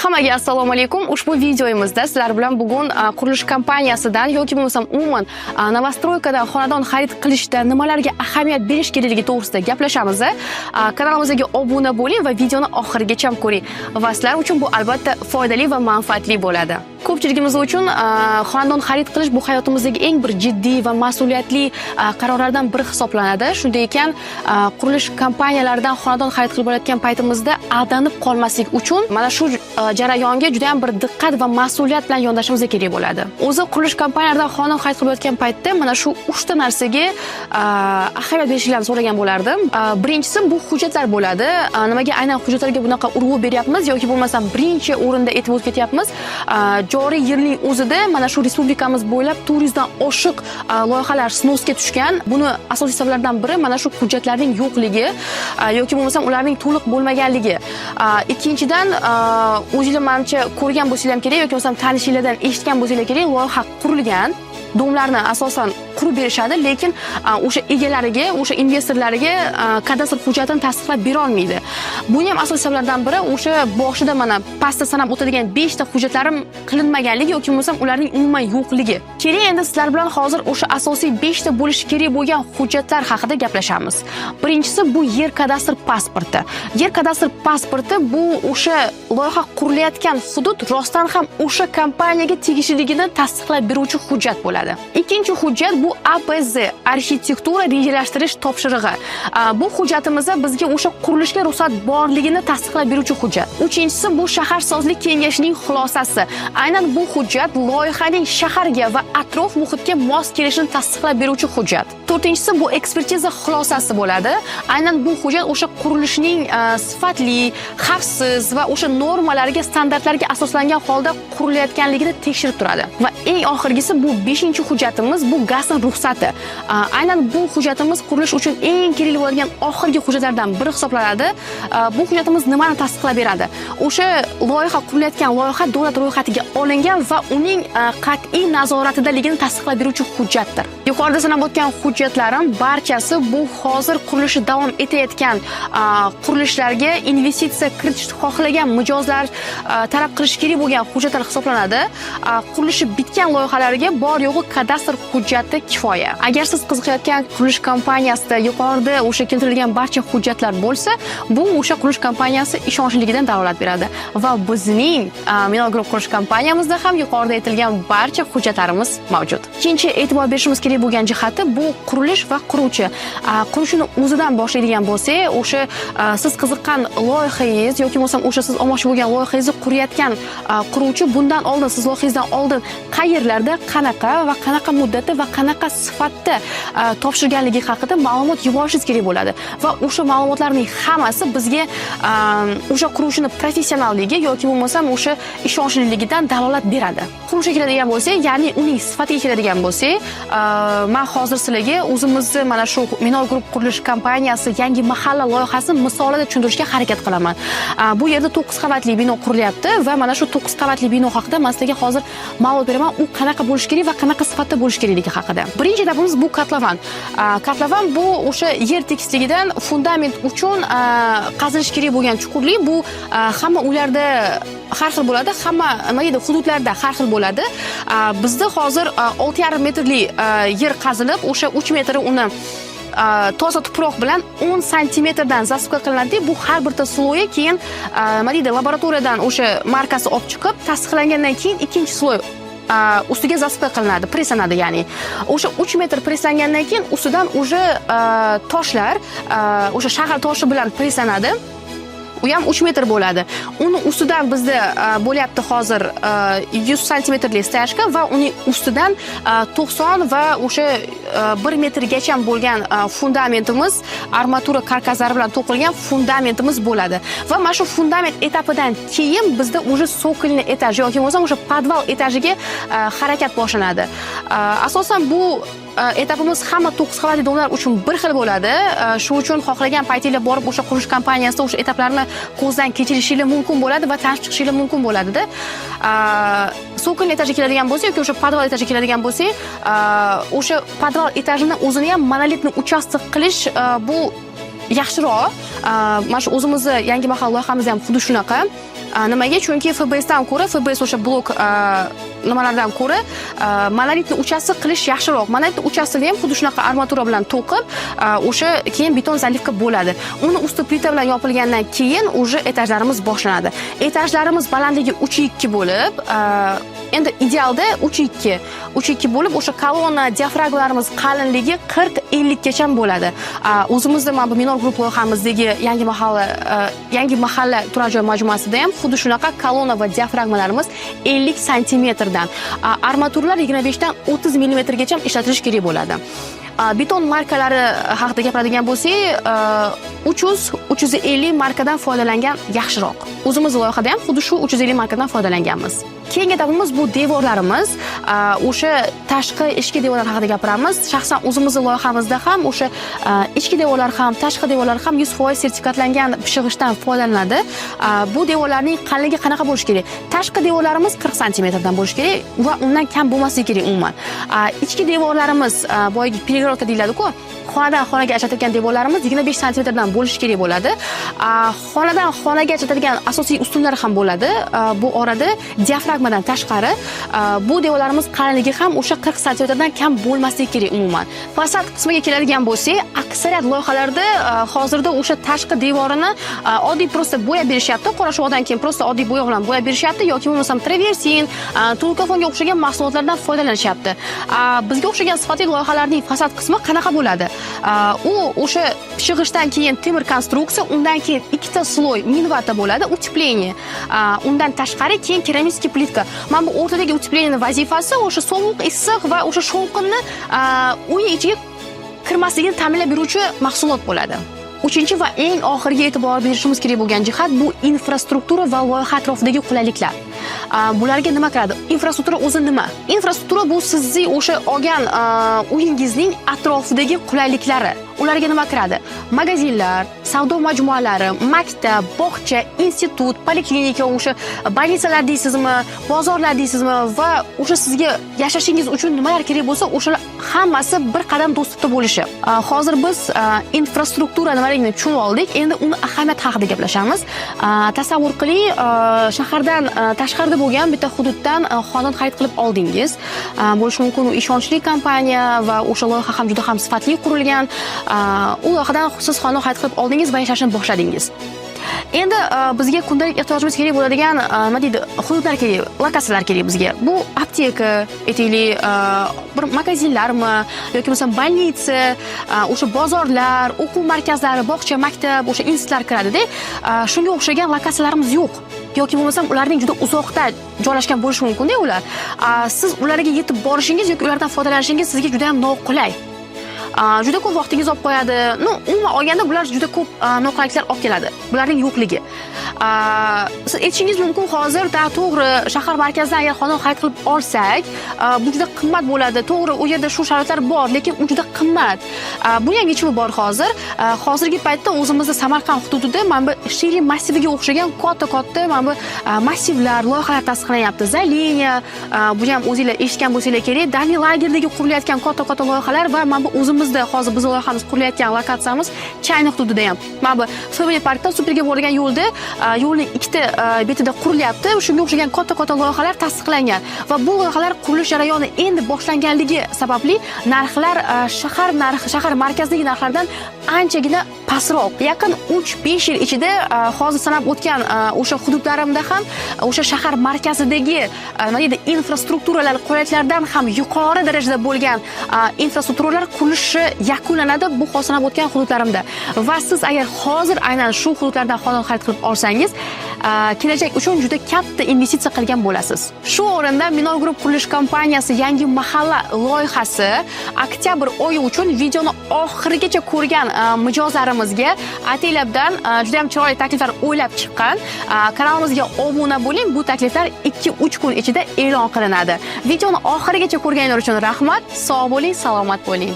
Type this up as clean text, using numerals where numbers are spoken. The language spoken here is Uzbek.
Hammaga assalomu alaykum. Ushbu videomizda sizlar bilan bugun qurilish kompaniyasidan yoki bo'lmasam umuman novostroykadan xonadon xarid qilishda nimalarga ahamiyat berish kerakligi to'g'risida gaplashamiz. Kanalimizga obuna bo'ling va videoni oxirigacha ko'ring. Va sizlar uchun bu albatta foydali va manfaatli bo'ladi. Ko'pchiligimiz uchun xonadon xarid qilish bu hayotimizdagi eng bir jiddiy va mas'uliyatli qarorlardan biri hisoblanadi. Shunday ekan, qurilish kompaniyalaridan xonadon xarid qilib olayotgan paytimizda aldanib qolmaslik uchun mana shu jarayonga juda ham bir diqqat va mas'uliyat bilan yondashishimiz kerak bo'ladi. O'zi qurilish kompaniyalaridan xonadon xarid qilib olayotgan paytda mana shu 3 ta narsaga ahamiyat berishlarni so'ragan bo'lardim. Birinchisi bu hujjatlar bo'ladi. Nimaga aynan hujjatlarga bunaqa urg'u beryapmiz yoki bo'lmasam birinchi o'rinda e'tibor ketyapmiz? Joriy yilning o'zida mana shu respublikamiz bo'ylab 400 dan oshiq loyihalar sinovga tushgan. Buni asosiy sabablardan biri mana shu hujjatlarning yo'qligi yoki bo'lmasam ularning to'liq bo'lmaganligi. Ikkinchidan, o'zingizlar menimcha ko'rgan bo'lsangiz ham kerak yoki bo'lmasam tanishinglardan eshitgan bo'lsangiz kerak, loyiha qurilgan, domlarni asosan qurib berishadi, lekin o'sha egalariga, o'sha investorlariga kadastr hujjatini tasdiqlab bera olmaydi. Buning ham asosiy sabablardan biri o'sha boshida mana pastda sanab o'tadigan 5 ta hujjatlarim qilinmaganligi yoki bo'lmasam ularning umuman yo'qligi. Keling, endi sizlar bilan hozir o'sha asosiy 5 ta bo'lishi kerak bo'lgan hujjatlar haqida gaplashamiz. Birinchisi bu yer kadastr pasporti. Yer kadastr pasporti bu o'sha loyiha qurilayotgan hudud rostdan ham o'sha kompaniyaga tegishliligini tasdiqlab beruvchi hujjat bo'ladi. Ikkinchi hujjat bu APZ arxitektura rejalashtirish topshirig'i. Bu hujjatimizda bizga o'sha qurilishga ruxsat borligini tasdiqlab beruvchi hujjat. Uchinchisi bu shaharsozlik kengashining xulosasi. Aynan bu hujjat loyihaning shaharga va atrof muhitga mos kelishini tasdiqlab beruvchi hujjat. To'rtinchisi bu ekspertiza xulosasi bo'ladi. Aynan bu hujjat o'sha qurilishning sifatli, xavfsiz va o'sha normalarga, standartlarga asoslangan holda qurilayotganligini tekshirib turadi. Va eng oxirgisi bu 5-hujjatimiz bu gazning ruxsati. Aynan bu hujjatimiz qurilish uchun eng kerakli bo'lgan oxirgi hujjatlardan biri hisoblanadi. Bu hujjatimiz nimani tasdiqlab beradi? O'sha loyiha qurilayotgan loyiha davlat ro'yxatiga olingan va uning qat'iy nazoratdaligini tasdiqlab beruvchi hujjatdir. Yuqorida sanab o'tgan hujjatlarim barchasi bu hozir qurilishi davom etayotgan qurilishlarga investitsiya kiritishni xohlagan mijozlar talab qilish kerak bo'lgan hujjatlar hisoblanadi. Qurilishi bitgan loyihalarga bor yo'g'i kadastr hujjati kifoya. Agar siz qiziqayotgan qurilish kompaniyasida yuqorida o'sha keltirilgan barcha hujjatlar bo'lsa, bu o'sha qurilish kompaniyasi ishonchligidan dalolat beradi. Va bizning Minor Group qurilish kompaniyamizda ham yuqorida aytilgan barcha hujjatlarimiz mavjud. Ikkinchi e'tibor berishimiz kerak bo'lgan jihati bu qurilish va quruvchi. Qurishni o'zidan boshlaydigan bo'lsak, o'sha siz qiziqqan loyihangiz yoki bo'lmasam o'sha siz olmoqchi bo'lgan loyihangizni qurayotgan quruvchi bundan oldin, siz loyihangizdan oldin qayerlarda, qanaqa va qanaqa muddatda va qanaqa sifatda topshirganligi haqida ma'lumot yuborishingiz kerak bo'ladi. Va o'sha ma'lumotlarning hammasi bizga o'sha quruvchini professionalligi yoki bo'lmasam o'sha ishonchligidan dalolat beradi. Quruvchiga keladigan bo'lsak, ya'ni uning sifatiga keladigan bo'lsak, men hozir sizlarga o'zimizni mana shu Minor Group qurilish kompaniyasi yangi mahalla loyihasi misolida tushuntirishga harakat qilaman. Bu yerda 9 qavatli bino qurilyapti va mana shu 9 qavatli bino haqida men sizlarga hozir ma'lumot beraman. U qanaqa bo'lishi kerak va qanaqa sifatda bo'lishi kerakligi haqida. Birinchi etapimiz bu katlavan. Katlavan bu o'sha yer tekisligidan fundament uchun qazilish kerak bo'lgan chuqurlik. Bu hamma uylarda har xil bo'ladi, hamma nima deydi, hududlarda har xil bo'ladi. Bizda hozir 6,5 metrli yer qazilib, o'sha 3 metri uni toza tuproq bilan 10 santimetrdan zastavka qilinadi. Bu har bir sloyi keyin nima deydi, laboratoriyadan o'sha markasi olib chiqib, tasdiqlangandan keyin ikkinchi sloy ustiga zastavka qilinadi, preslanadi, ya'ni o'sha 3 metr preslangandan keyin ustidan o'sha toshlar, o'sha shahar toshi bilan preslanadi. U ham 3 metr bo'ladi. Uni ustidan bizda bo'lyapti hozir 100 santimetrli stayashka va uning ustidan 90 va o'sha 1 metrgacha bo'lgan fundamentimiz, armatura karkaslari bilan to'qilgan fundamentimiz bo'ladi. Va mana shu fundament etapidan keyin bizda o'sha sokolni etaj yoki bo'lmasam o'sha podval etajiga harakat boshlanadi. Asosan bu etapimiz hamma 9 qavatli domlar uchun bir xil bo'ladi. Shu uchun xohlagan paytingizda borib o'sha qurilish kompaniyasida o'sha etaplarni ko'zdan kechirishingiz mumkin bo'ladi va tanishib chiqishingiz mumkin bo'ladi-da. So'kin etajiga keladigan bo'lsa yoki o'sha podval etajiga keladigan bo'lsak, o'sha podval etajini o'zini ham monolitni uchastka qilish bu yaxshiroq. Mana shu o'zimizni yangi mahalla loyihamiz ham xuddi shunaqa. Nimaga? Chunki FBSdan ko'ra, FBS o'sha blok nimalardan ko'ra monolitni uchastka qilish yaxshiroq. Monolitni uchastkada ham xuddi shunaqa armatura bilan to'qib, o'sha keyin beton zalivka bo'ladi. Uni usti plita bilan yopilgandan keyin уже etajlarimiz boshlanadi. Etajlarimiz balandligi 3.2 bo'lib, endi idealda 3.2 bo'lib, o'sha kolonna diafragmalarimiz qalinligi 40-50 gacha bo'ladi. O'zimizda mana bu minor guruh loyihamizdagi yangi mahalla turar joy majmuasida ham xuddi shunaqa kolonna va diafragmalarimiz 50 santimetrdan, armaturalar 25 dan 30 millimetrgacha ishlatilishi kerak bo'ladi. Beton markalari haqida gapiradigan bo'lsak, 300-350 markadan foydalangan yaxshiroq. O'zimiz loyihada ham xuddi shu 350 markadan foydalanganmiz. Keyingi etapimiz bu devorlarimiz. O'sha tashqi ichki devorlar haqida gapiramiz. Shaxsan o'zimizning loyihamizda ham o'sha ichki devorlar ham, tashqi devorlar ham 100% sertifikatlangan pishig'ichdan foydalanadi. Bu devorlarning qalinligi qanaqa bo'lishi kerak? Tashqi devorlarimiz 40 santimetrdan bo'lishi kerak va undan kam bo'lmasligi kerak umuman. Ichki devorlarimiz boyagi перегородка deyiladi-ku. Xonadan xonaga ajratilgan devorlarimiz 25 santimetrdan bo'lishi kerak bo'ladi. Xonadan xonaga ajratilgan asosiy ustunlar ham bo'ladi. Bu orada diafragmadan tashqari bu devorlarimiz qalinligi ham o'sha 40 santimetrdan kam bo'lmasligi kerak umuman. Fasad qismiga keladigan bo'lsak, aksariyat loyihalarda hozirda o'sha tashqi devorini oddiy prosta bo'yab berishyapti. Qora shuvoqdan keyin prosta oddiy bo'yoq bilan bo'yab berishyapti yoki bo'lmasam traversin, tulkafonga o'xshagan mahsulotlardan foydalanishyapti. Bizga o'xshagan sifatli loyihalarning fasad qismi qanaqa bo'ladi? U o'sha pishig'ichdan keyin temir konstruksiya, undan keyin ikkita sloy minvata bo'ladi, uteplение. Undan tashqari keyin keramik plitka. Mana bu o'rtadagi utepleniening vazifasi o'sha sovuq, issiq va o'sha shovqinni uy ichiga kirmasligini ta'minlab beruvchi mahsulot bo'ladi. Uchinchi va eng oxirgi e'tibor berishimiz kerak bo'lgan jihat bu infrastruktura va loyiha atrofidagi qulayliklar. Bularga nima kiradi? Infrastruktura o'zi nima? Infrastruktura bu sizning o'sha olgan uyingizning atrofidagi qulayliklari. Ularga nima kiradi? Magazinlar, savdo majmualari, maktab, bog'cha, institut, poliklinika, o'sha больницаlar deysizmi, bozorlar deysizmi va o'sha sizga yashashingiz uchun nimalar kerak bo'lsa, o'shalar hammasi bir qadam do'stlikda bo'lishi. Hozir biz infrastruktura nimaligini tushunib oldik. Endi uni ahamiyati haqida gaplashamiz. Tasavvur qiling, shahardan tashqarida bo'lgan bitta hududdan xonadon xarid qilib oldingiz. Bo'lishi mumkin u ishonchli kompaniya va o'sha loyiha ham juda ham sifatli qurilgan. U loyihadan siz xonadon xarid qilib oldingiz va yashashni boshladingiz. Endi bizga kundalik ehtiyojimiz kerak bo'ladigan nima deydi, hududlar kerak, lokatsiyalar kerak bizga. Bu apteka, aytaylik, bir magazinlarmi yoki bo'lmasa больница, o'sha bozorlar, o'quv markazlari, bog'cha, maktab, o'sha institutlar kiradida, shunga o'xshagan lokatsiyalarimiz yo'q. Yoki bo'lmasam ularning juda uzoqda joylashgan bo'lishi mumkin-da ular. Siz ularga yetib borishingiz yoki ulardan foydalanishingiz sizga juda ham noqulay. Juda ko'p vaqtingiz olib qo'yadi. Umuman olganda bular juda ko'p noqulayliklar olib keladi. Bularning yo'qligi. Siz aytishingiz mumkin, hozir to'g'ri shahar markazidan agar xonadon xarid qilib olsak, bu juda qimmat bo'ladi. To'g'ri, u yerda shu sharoitlar bor, lekin u juda qimmat. Bu ham yechimi bor hozir. Hozirgi paytda o'zimizda Samarqand hududida mana bu Shirin massiviga o'xshagan katta mana bu massivlar, loyihalar tasdiqlanyapti. Zaliniya, bu ham o'zingizlar eshitgan bo'lsanglar kerak, Dani lagerdagi qurilayotgan katta loyihalar va mana bu o'zimizda hozir biz loyihamiz qurilayotgan lokatsiyamiz Chayna hududida ham. Mana bu Family Parkdan Superga borgan yo'lda, yo'lning ikkita betida qurilyapti. Shunga o'xshagan katta loyihalar tasdiqlangan va bu loyihalar qurilish jarayoni endi boshlanganligi sababli narxlar shahar markazidagi narxlardan anchagina pastroq. Yaqin 3-5 yil ichida hozir sanab o'tgan o'sha hududlarimda ham o'sha shahar markazidagi nima deydi, infrastrukturalar qulayliklardan ham yuqori darajada bo'lgan infrastrukturalar qurilishi yakunlanadi bu hozir sanab o'tgan hududlarimda. Va siz agar hozir aynan shu hududlardan xonadon xarid qilib olsangiz, kelajak uchun juda katta investitsiya qilgan bo'lasiz. Shu o'rinda Minor Group qurilish kompaniyasi yangi mahalla loyihasi oktyabr oyi uchun videoni oxirigacha ko'rgan mijozlarimizga Atelabdan juda ham chiroyli takliflar o'ylab chiqqan. Kanalimizga obuna bo'ling. Bu takliflar 2-3 kun ichida e'lon qilinadi. Videoni oxirigacha ko'rganlar uchun rahmat. Sog' bo'ling, salomat bo'ling.